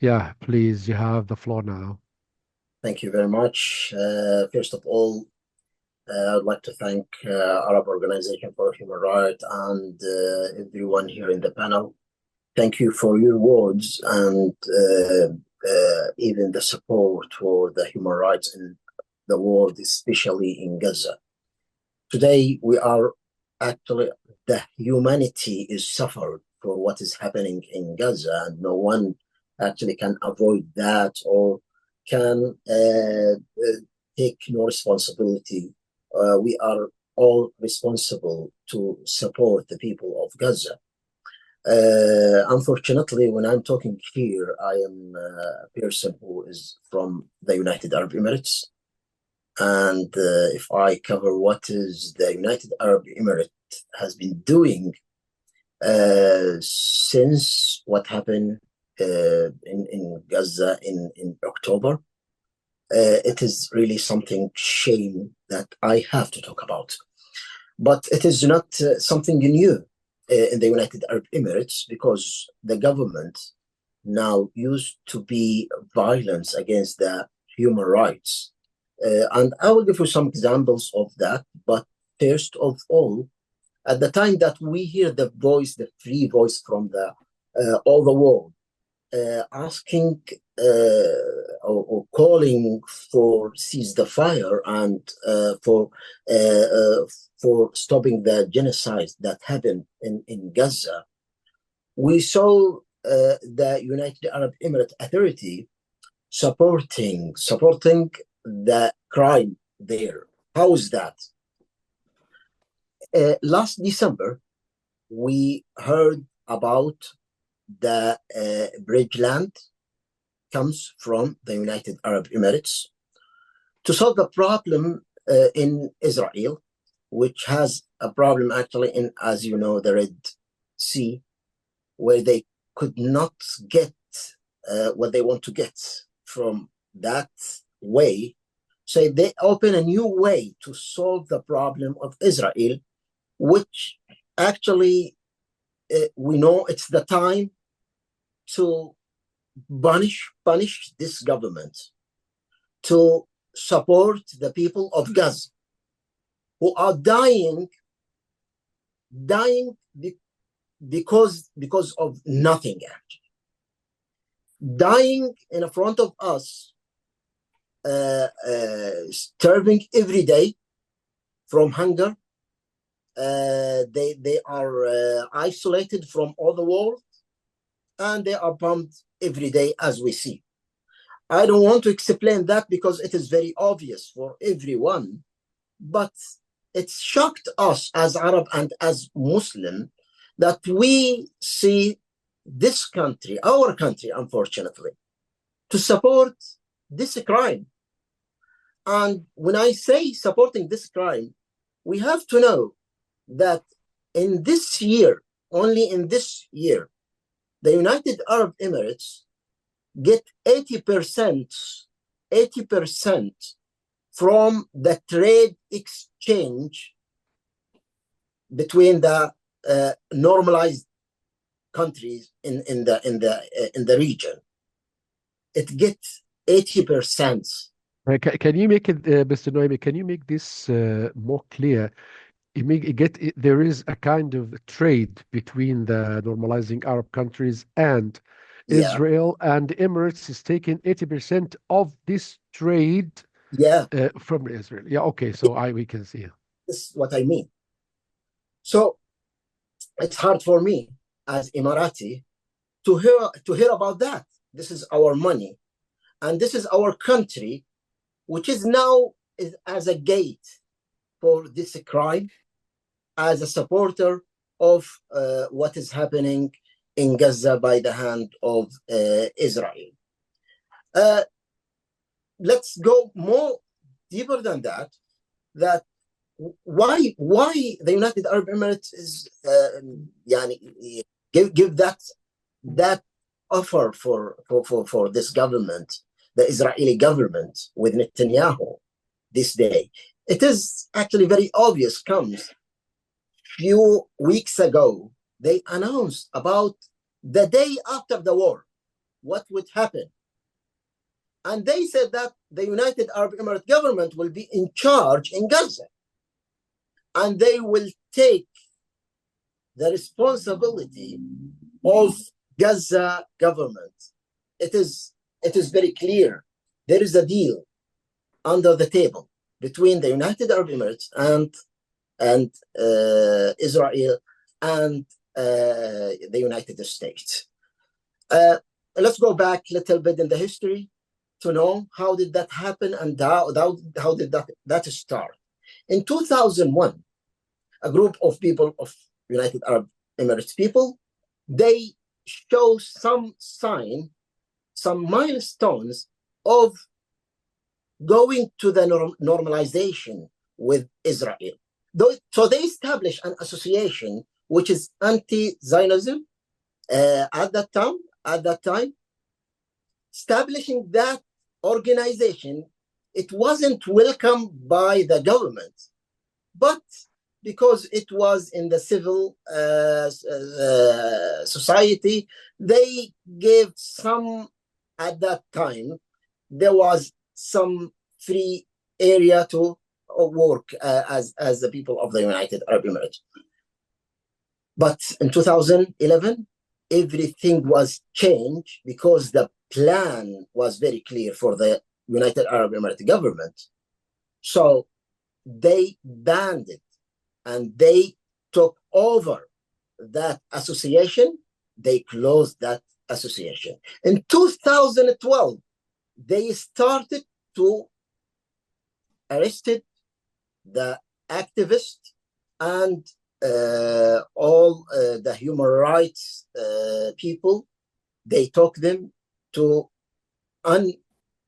Yeah, please, you have the floor now. Thank you very much. First of all, I'd like to thank Arab Organization for Human Rights and everyone here in the panel. Thank you for your words and even the support for the human rights in the world, especially in Gaza. Today, we are actually, the humanity is suffered for what is happening in Gaza, and no one actually can avoid that or can take no responsibility. We are all responsible to support the people of Gaza. Unfortunately, when I'm talking here, I am a person who is from the United Arab Emirates. And if I cover what is the United Arab Emirates has been doing since what happened in Gaza in October, it is really something shame that I have to talk about. But it is not something new in the United Arab Emirates because the government now used to be violence against the human rights. And I will give you some examples of that. But first of all, at the time that we hear the voice, the free voice from the all the world, asking or calling for cease the fire and for stopping the genocide that happened in Gaza, we saw the United Arab Emirates Authority supporting the crime there. How is that? Last December, we heard about the bridge land comes from the United Arab Emirates to solve the problem in Israel, which has a problem actually in, as you know, the Red Sea, where they could not get what they want to get from that way. So they open a new way to solve the problem of Israel, which actually we know it's the time to punish this government, to support the people of Gaza who are dying because of nothing, actually dying in front of us, starving every day from hunger. They are isolated from all the world, and they are bombed every day, as we see. I don't want to explain that because it is very obvious for everyone, but it shocked us as Arab and as Muslim that we see this country, our country, unfortunately, to support this crime. And when I say supporting this crime, we have to know that in this year, only in this year, the United Arab Emirates get 80% from the trade exchange between the normalized countries in the region. It gets 80%. Can you make it, Mr. Noemi, can you make this more clear? There is a kind of trade between the normalizing Arab countries and Yeah, Israel, and the Emirates is taking 80% of this trade yeah, from Israel. Yeah, okay, so I we can see. this is what I mean. So it's hard for me as Emirati to hear about that. This is our money, and this is our country, which is now is as a gate for this crime, as a supporter of what is happening in Gaza by the hand of Israel. Uh, let's go more deeper than that. That why the United Arab Emirates is give that offer for this government, the Israeli government with Netanyahu this day. It is actually very obvious. Comes few weeks ago, they announced about the day after the war. what would happen. And they said that the United Arab Emirates government will be in charge in Gaza. And they will take the responsibility of Gaza government. It is very clear. There is a deal under the table between the United Arab Emirates and Israel and the United States. Let's go back a little bit in the history to know how did that happen and how did that start. In 2001, a group of people of United Arab Emirates people, they show some sign, some milestones of going to the normalization with Israel. So they established an association which is anti-Zionism at that time. Establishing that organization, it wasn't welcomed by the government, but because it was in the civil society, they gave some, at that time, there was some free area to work as the people of the United Arab Emirates. But in 2011, everything was changed because the plan was very clear for the United Arab Emirates government. So they banned it and they took over that association. They closed that association. In 2012, they started to arrested the activists and all the human rights people. They took them to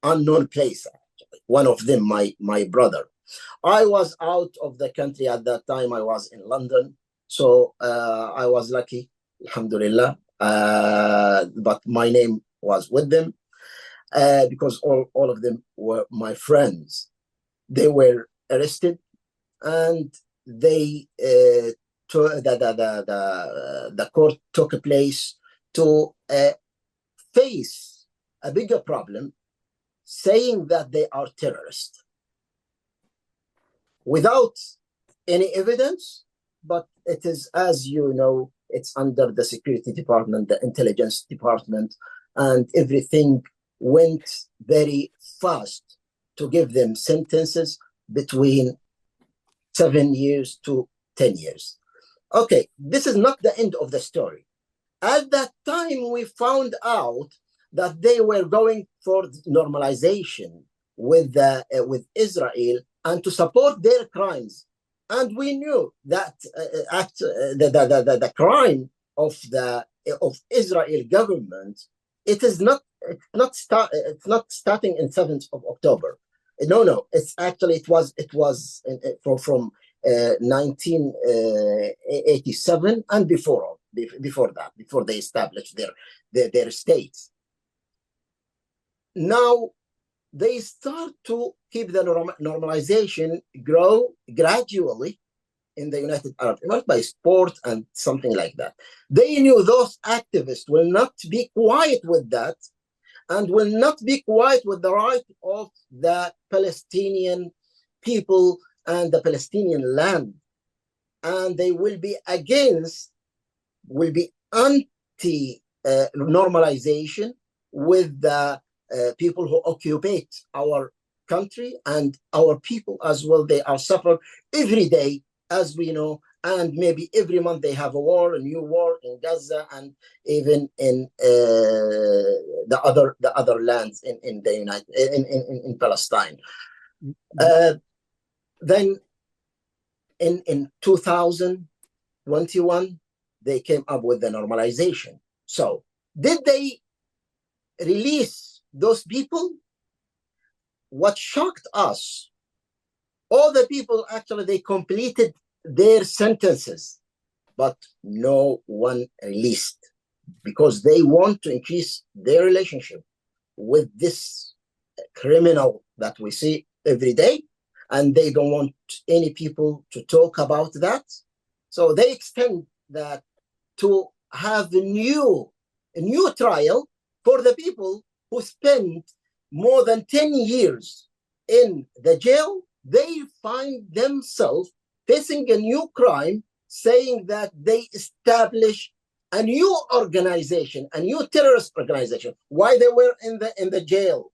unknown place. One of them, my brother. I was out of the country at that time. I was in London, so I was lucky, alhamdulillah. But my name was with them because all of them were my friends. They were arrested, and they the court took a place to face a bigger problem, saying that they are terrorists without any evidence. But it is, as you know, it's under the security department, the intelligence department, and everything went very fast to give them sentences between 7 years to 10 years. Okay, this is not the end of the story. At that time, we found out that they were going for normalization with Israel and to support their crimes. And we knew that the crime of Israel government, it's not starting in 7th of October. No, it's actually it was from 1987 and before that, before they established their states. Now they start to keep the normalization grow gradually in the United Arab Emirates by sport and something like that. They knew those activists will not be quiet with that and will not be quiet with the right of the Palestinian people and the Palestinian land. And they will be anti-normalization with the people who occupy our country and our people as well. They are suffering every day, as we know, and maybe every month they have a new war in Gaza and even in the other lands in the in Palestine. Then in 2021 they came up with the normalization. So did they release those people? What shocked us, all the people actually they completed their sentences, but no one released because they want to increase their relationship with this criminal that we see every day, and they don't want any people to talk about that. So they extend that to have a new trial For the people who spent more than 10 years in the jail, they find themselves facing a new crime, saying that they establish a new organization, a new terrorist organization. Why they were in the jail?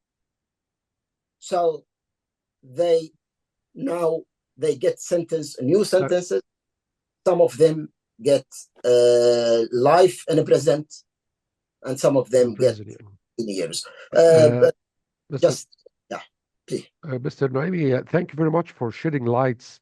So they get sentenced, new sentences. Some of them get life in prison, and some of them get years. But just, yeah, please. Mr. Nuaimi, thank you very much for shedding lights